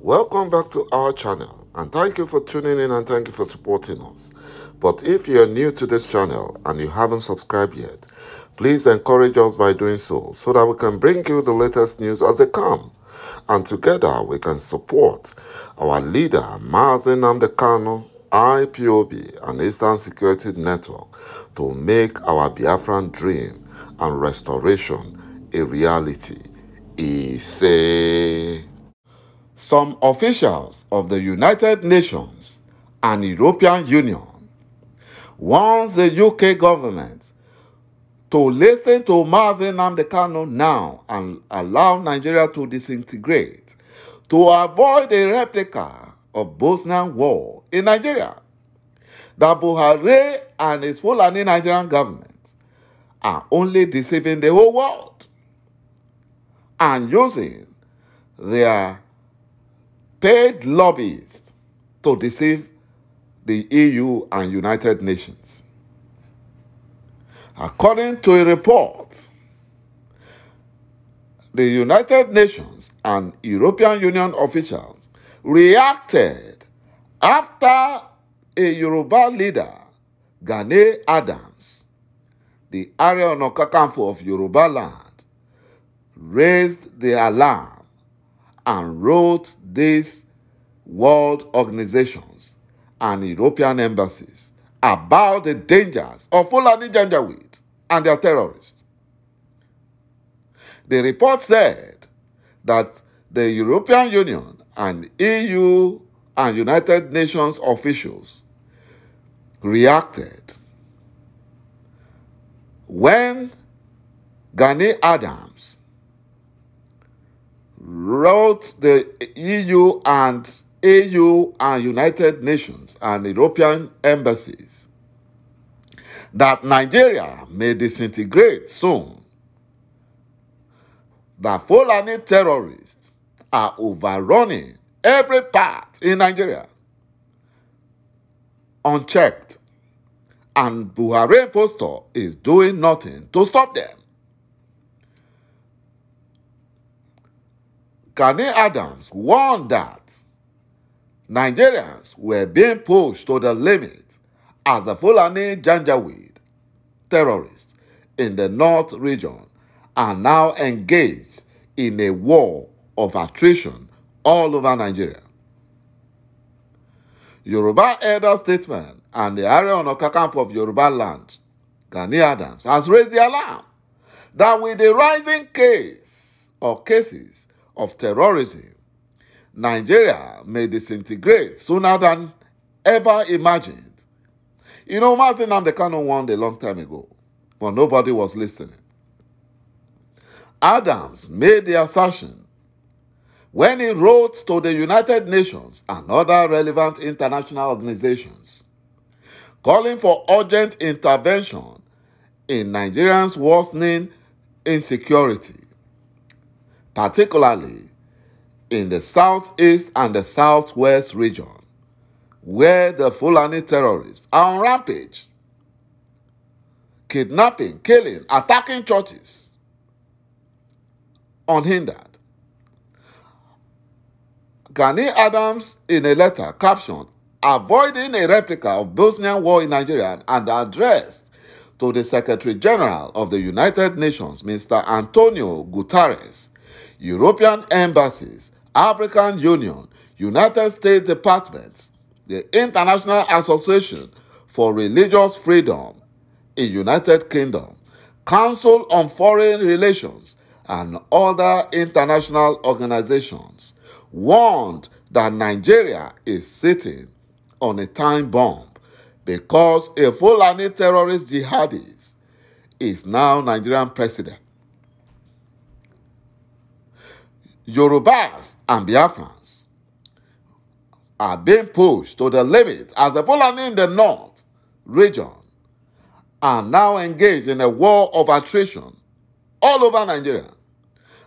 Welcome back to our channel, and thank you for tuning in and thank you for supporting us. But if you're new to this channel and you haven't subscribed yet, please encourage us by doing so that we can bring you the latest news as they come. And together we can support our leader, ₦કિ키O뾱, IPOB, and Eastern Security Network to make our Biafran dream and restoration a reality. Some officials of the United Nations and European Union wants the UK government to listen to ₦કિ키O뾱 now and allow Nigeria to disintegrate to avoid a replica of Bosnian war in Nigeria. That Buhari and his Fulani Nigerian government are only deceiving the whole world and using their paid lobbyists to deceive the EU and United Nations. According to a report, the United Nations and European Union officials reacted after a Yoruba leader, Gani Adams, the ŁΚΙ of Yoruba land, raised the alarm and wrote these world organizations and European embassies about the dangers of Fulani Janjaweed and their terrorists. The report said that the European Union and EU and United Nations officials reacted when Gani Adams wrote the EU and United Nations and European embassies that Nigeria may disintegrate soon, that Fulani terrorists are overrunning every part in Nigeria unchecked, and Buhari impostor is doing nothing to stop them. Gani Adams warned that Nigerians were being pushed to the limit as the Fulani Janjaweed terrorists in the North region are now engaged in a war of attrition all over Nigeria. Yoruba elder statesman and the ŁΚΙ of Yoruba land, Gani Adams, has raised the alarm that with the rising cases of terrorism, Nigeria may disintegrate sooner than ever imagined. You know, ₦કિ키O뾱 warned a long time ago, but nobody was listening. Adams made the assertion when he wrote to the United Nations and other relevant international organizations, calling for urgent intervention in Nigerians' worsening insecurity, particularly in the southeast and the southwest region, where the Fulani terrorists are on rampage, kidnapping, killing, attacking churches unhindered. Gani Adams, in a letter captioned, "Avoiding a replica of Bosnian war in Nigeria," and addressed to the Secretary General of the United Nations, Mr. Antonio Guterres, European embassies, African Union, United States departments, the International Association for Religious Freedom in United Kingdom, Council on Foreign Relations, and other international organizations, warned that Nigeria is sitting on a time bomb because a Fulani terrorist jihadist is now Nigerian president. Yorubas and Biafrans are being pushed to the limit as the Fulani in the north region are now engaged in a war of attrition all over Nigeria.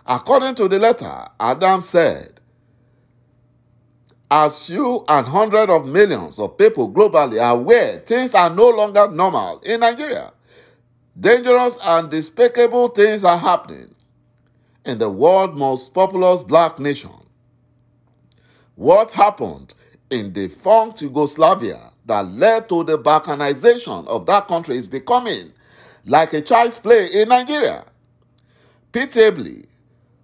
According to the letter, Adams said, "As you and hundreds of millions of people globally are aware, things are no longer normal in Nigeria. Dangerous and despicable things are happening in the world's most populous black nation. What happened in defunct Yugoslavia that led to the balkanization of that country is becoming like a child's play in Nigeria. Pitiably,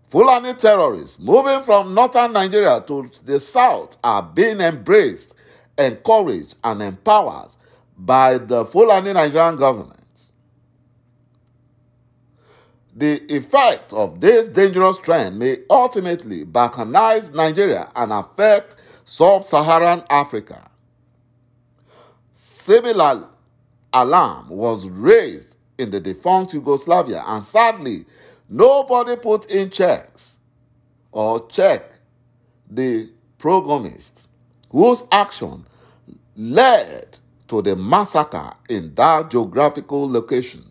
Fulani terrorists moving from northern Nigeria to the south are being embraced, encouraged, and empowered by the Fulani Nigerian government. The effect of this dangerous trend may ultimately balkanize Nigeria and affect sub-Saharan Africa. Similar alarm was raised in the defunct Yugoslavia, and sadly, nobody put in checks or check the protagonist whose action led to the massacre in that geographical location.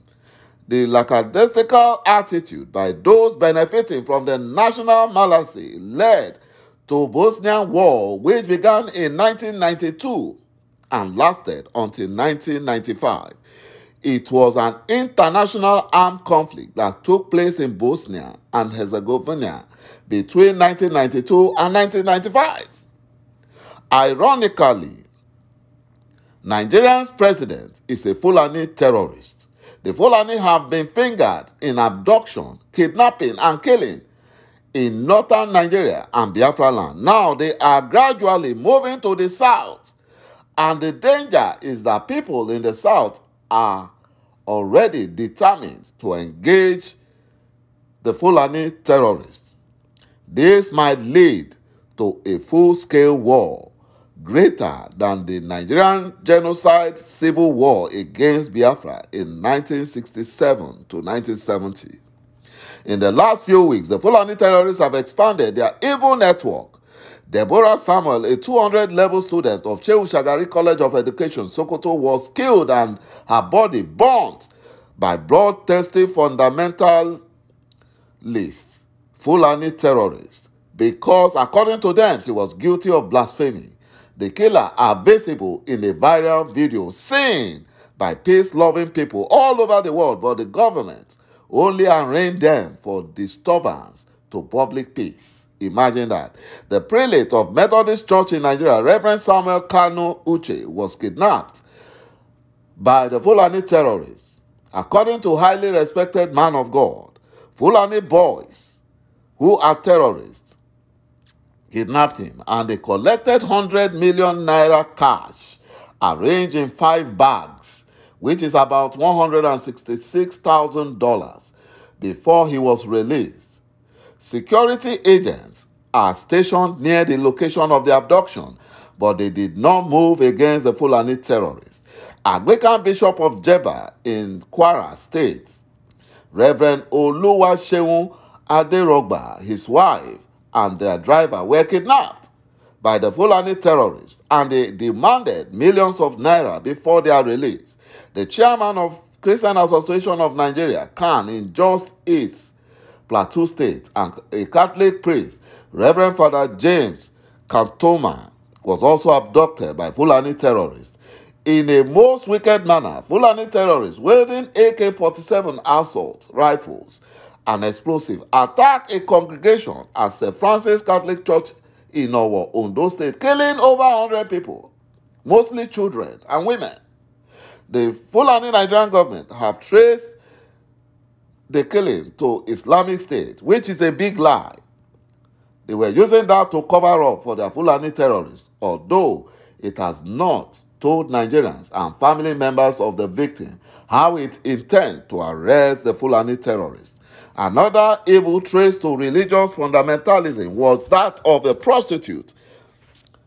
The lackadaisical attitude by those benefiting from the national malaise led to Bosnian War, which began in 1992 and lasted until 1995. It was an international armed conflict that took place in Bosnia and Herzegovina between 1992 and 1995. Ironically, Nigeria's president is a Fulani terrorist. The Fulani have been fingered in abduction, kidnapping, and killing in northern Nigeria and Biafra land. Now they are gradually moving to the south, and the danger is that people in the south are already determined to engage the Fulani terrorists. This might lead to a full-scale war greater than the Nigerian genocide civil war against Biafra in 1967 to 1970. In the last few weeks, the Fulani terrorists have expanded their evil network. Deborah Samuel, a 200-level student of Shehu Shagari College of Education, Sokoto, was killed and her body burnt by bloodthirsty fundamentalists, Fulani terrorists, because, according to them, she was guilty of blasphemy. The killers are visible in a viral video seen by peace-loving people all over the world, but the government only arraigned them for disturbance to public peace. Imagine that. The prelate of Methodist Church in Nigeria, Reverend Samuel Kanu Uche, was kidnapped by the Fulani terrorists. According to highly respected man of God, Fulani boys who are terrorists kidnapped him, and they collected 100 million naira cash arranged in 5 bags, which is about $166,000, before he was released. Security agents are stationed near the location of the abduction, but they did not move against the Fulani terrorists. ŁKIKAN Bishop of Jeba in Kwara State, Reverend Oluwaseun Aderogba, his wife, and their driver were kidnapped by the Fulani terrorists, and they demanded millions of naira before their release. The chairman of Christian Association of Nigeria, CAN, in Just East Plateau State, and a Catholic priest, Reverend Father James Kantoma, was also abducted by Fulani terrorists. In a most wicked manner, Fulani terrorists wielding AK-47 assault rifles and explosive attacked a congregation at St. Francis Catholic Church in Ondo State, killing over 100 people, mostly children and women. The Fulani Nigerian government have traced the killing to Islamic State, which is a big lie. They were using that to cover up for their Fulani terrorists, although it has not told Nigerians and family members of the victim how it intends to arrest the Fulani terrorists. Another evil traced to religious fundamentalism was that of a prostitute,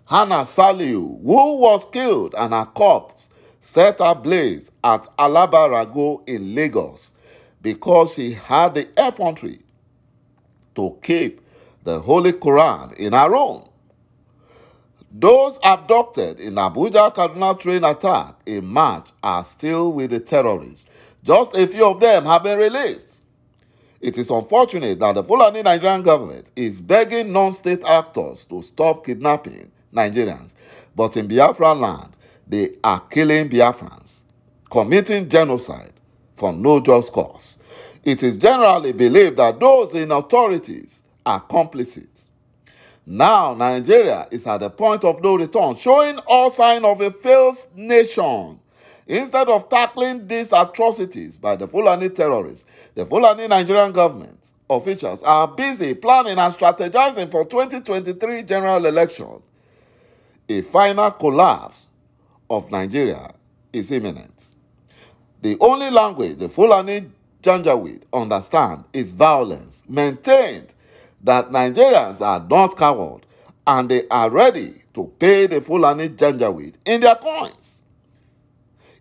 Hannah Saliu, who was killed and her corpse set ablaze at Alabarago in Lagos because she had the effrontery to keep the Holy Quran in her room. Those abducted in Abuja Kaduna train attack in March are still with the terrorists. Just a few of them have been released. It is unfortunate that the Fulani Nigerian government is begging non-state actors to stop kidnapping Nigerians, but in Biafra land, they are killing Biafrans, committing genocide for no just cause. It is generally believed that those in authorities are complicit. Now, Nigeria is at the point of no return, showing all signs of a failed nation. Instead of tackling these atrocities by the Fulani terrorists, the Fulani Nigerian government officials are busy planning and strategizing for 2023 general election. A final collapse of Nigeria is imminent. The only language the Fulani Janjaweed understand is violence, maintained that Nigerians are not cowards and they are ready to pay the Fulani Janjaweed in their coins.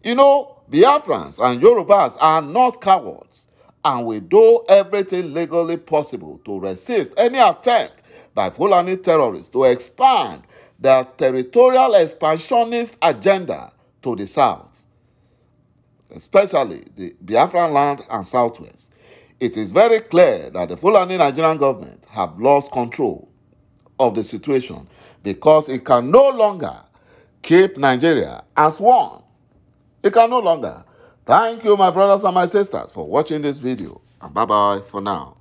You know, Biafrans and Yorubas are not cowards and will do everything legally possible to resist any attempt by Fulani terrorists to expand their territorial expansionist agenda to the south, especially the Biafran land and southwest. It is very clear that the Fulani Nigerian government have lost control of the situation because it can no longer keep Nigeria as one. It can no longer. Thank you, my brothers and my sisters, for watching this video. And bye-bye for now.